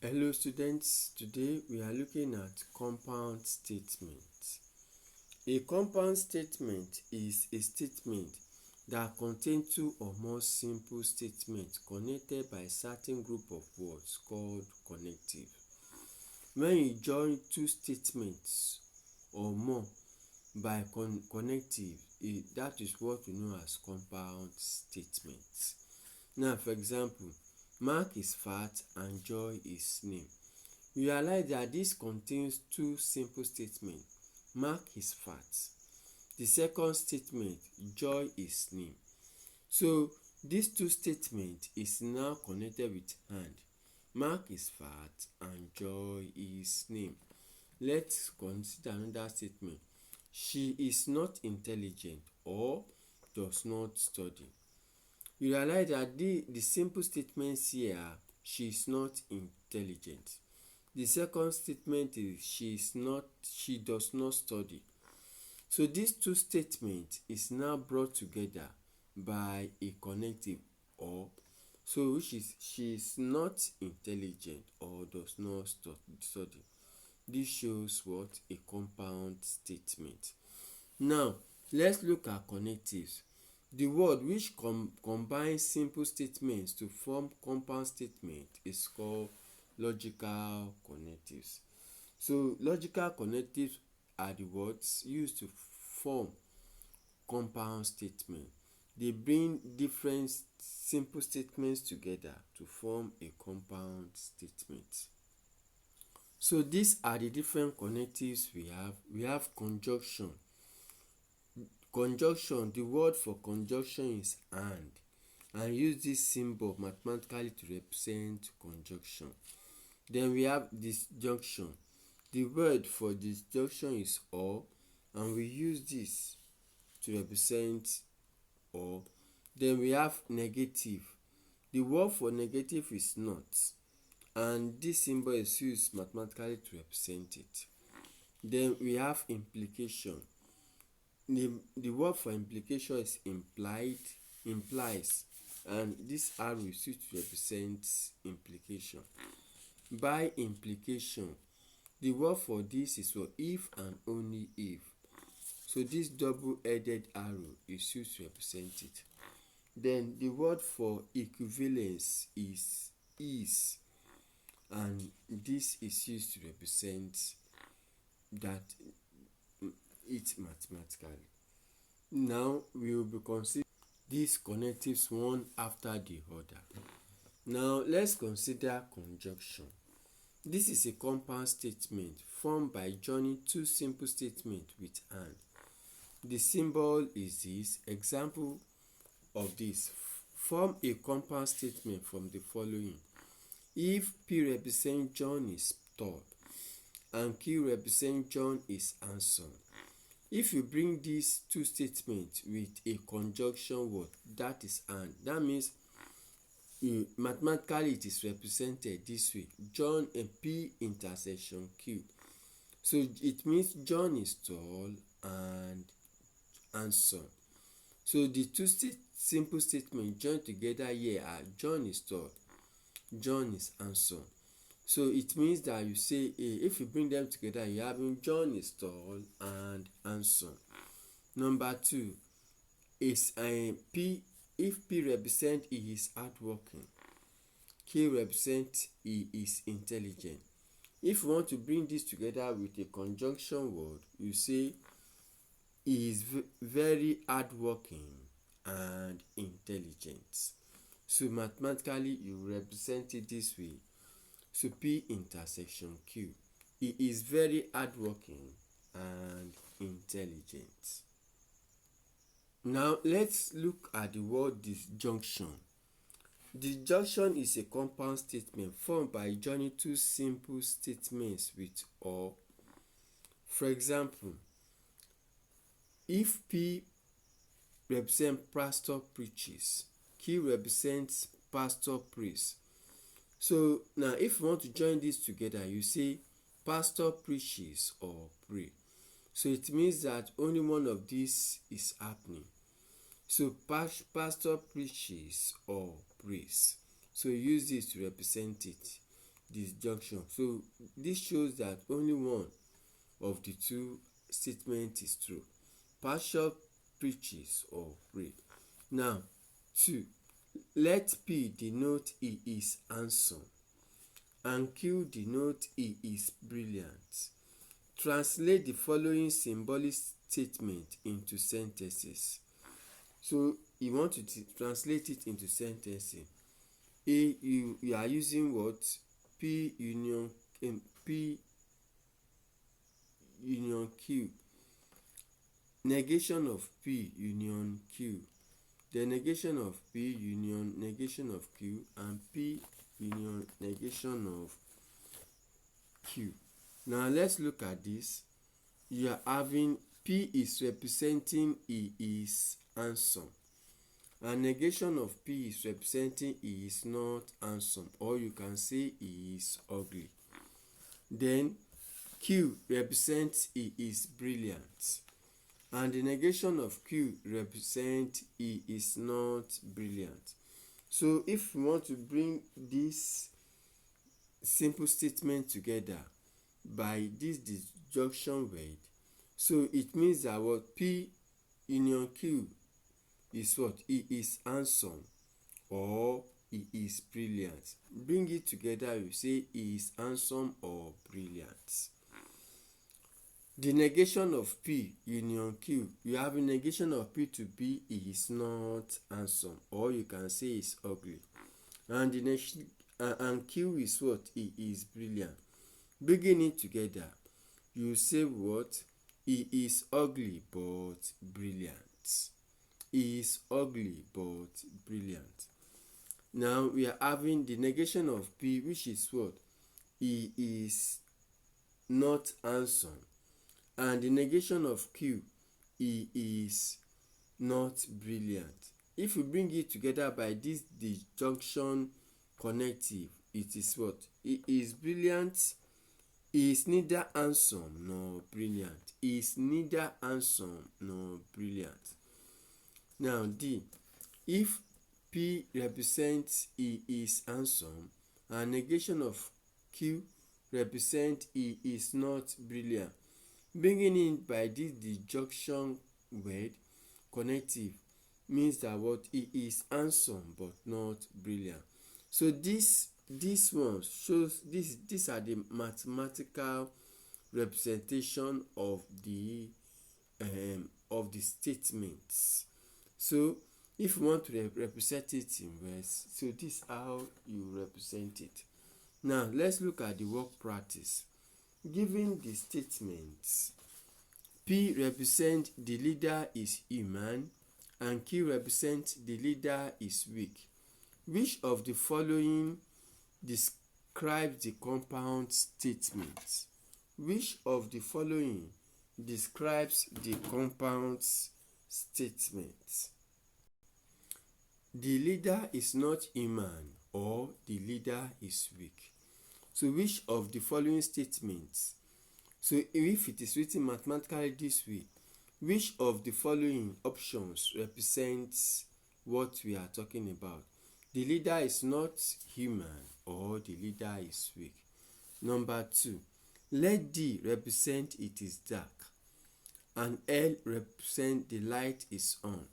Hello students, today we are looking at compound statement. A compound statement is a statement that contains two or more simple statements connected by a certain group of words called connective. When you join two statements or more by connective, that is what we know as compound statements. Now, for example, Mark is fat and Joy is slim. You realize that this contains two simple statements. Mark is fat. The second statement, Joy is slim. So these two statements is now connected with and. Mark is fat and Joy is slim. Let's consider another statement. She is not intelligent or does not study. You realize that the simple statements here are she is not intelligent. The second statement is she does not study. So these two statements is now brought together by a connective or which is she is not intelligent or does not study. This shows what a compound statement. Now let's look at connectives. The word which combines simple statements to form compound statement is called logical connectives. So logical connectives are the words used to form compound statement. They bring different simple statements together to form a compound statement. So these are the different connectives we have. We have conjunction. Conjunction, the word for conjunction is and use this symbol mathematically to represent conjunction. Then we have disjunction. The word for disjunction is or and we use this to represent or. Then we have negative. The word for negative is not and this symbol is used mathematically to represent it. Then we have implication. The word for implication is implies, and this arrow is used to represent implication. By implication, the word for this is for if and only if. So this double-headed arrow is used to represent it. Then the word for equivalence is and this is used to represent that it mathematically. Now we will be considering these connectives one after the other. Now let's consider conjunction. This is a compound statement formed by joining two simple statements with and. The symbol is this. Example of this: form a compound statement from the following. If P represents John is tall and Q represents John is handsome. If you bring these two statements with a conjunction word, that is and, that means mathematically it is represented this way: John and P intersection Q. So it means John is tall and handsome. So the two simple statements joined together here are John is tall, John is handsome. So it means that you say if you bring them together, you have John is tall and handsome. Number two is P. If P represents he is hardworking, Q represents he is intelligent. If you want to bring this together with a conjunction word, you say he is very hardworking and intelligent. So mathematically you represent it this way. So P intersection Q. He is very hardworking and intelligent. Now let's look at the word disjunction. Disjunction is a compound statement formed by joining two simple statements with or. For example, if P represents pastor preaches, Q represents pastor prays. So now if you want to join this together, you say pastor preaches or pray. So it means that only one of these is happening. So pastor preaches or prays. So use this to represent it. disjunction. So this shows that only one of the two statements is true. Partial preaches or pray. Now 2. Let P denote he is handsome and Q denote he is brilliant. Translate the following symbolic statement into sentences. So you want to translate it into sentences. You are using what? P union Q. Negation of P union Q. The negation of P union negation of Q, and P union negation of Q. Now let's look at this. You are having P is representing he is handsome, and negation of P is representing he is not handsome, or you can say he is ugly. Then Q represents he is brilliant, and the negation of Q represents he is not brilliant. So if we want to bring this simple statement together by this disjunction word, so it means that what? P union Q is what? He is handsome or he is brilliant. Bring it together, you say he is handsome or brilliant. The negation of P union Q, you have a negation of P to be he is not handsome, or you can say he is ugly. And and Q is what? He is brilliant. Bringing it together, you say what? He is ugly but brilliant. He is ugly but brilliant. Now we are having the negation of P, which is what? He is not handsome. And the negation of Q, he is not brilliant. If we bring it together by this disjunction connective, it is what? He is brilliant. He is neither handsome nor brilliant. He is neither handsome nor brilliant. Now D. If P represents he is handsome and negation of Q represents he is not brilliant, bringing in by this disjunction word connective means that what? He is handsome but not brilliant. So this one shows these are the mathematical representation of the statements. So if you want to represent it in words, so this is how you represent it. Now let's look at the work practice. Given the statements, P represents the leader is human and Q represents the leader is weak. Which of the following describes the compound statement? Which of the following describes the compound statement? The leader is not human or the leader is weak. So which of the following statements? So if it is written mathematically this way, which of the following options represents what we are talking about? The leader is not human or the leader is weak. Number 2, let D represent it is dark and L represent the light is on.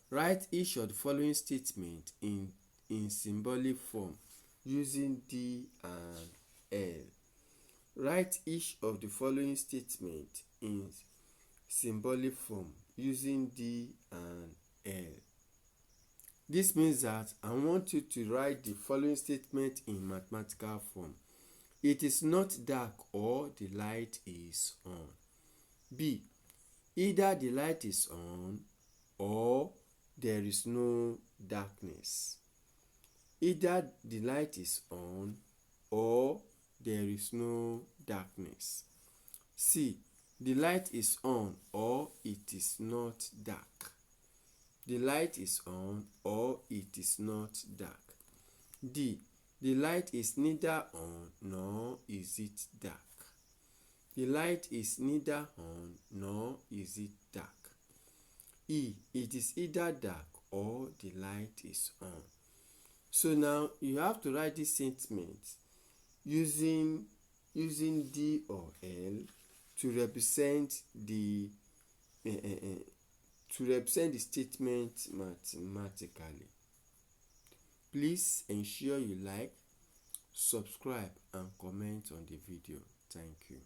Write each of the following statement in symbolic form using D and L. Write each of the following statement in symbolic form using D and L. This means that I want you to write the following statement in mathematical form. It is not dark or the light is on. B. Either the light is on or there is no darkness. Either the light is on or there is no darkness. C. The light is on or it is not dark. The light is on or it is not dark. D. The light is neither on nor is it dark. The light is neither on nor is it dark. E. It is either dark or the light is on. So now you have to write this statement using D or L to represent the statement mathematically. Please ensure you like, subscribe and comment on the video. Thank you.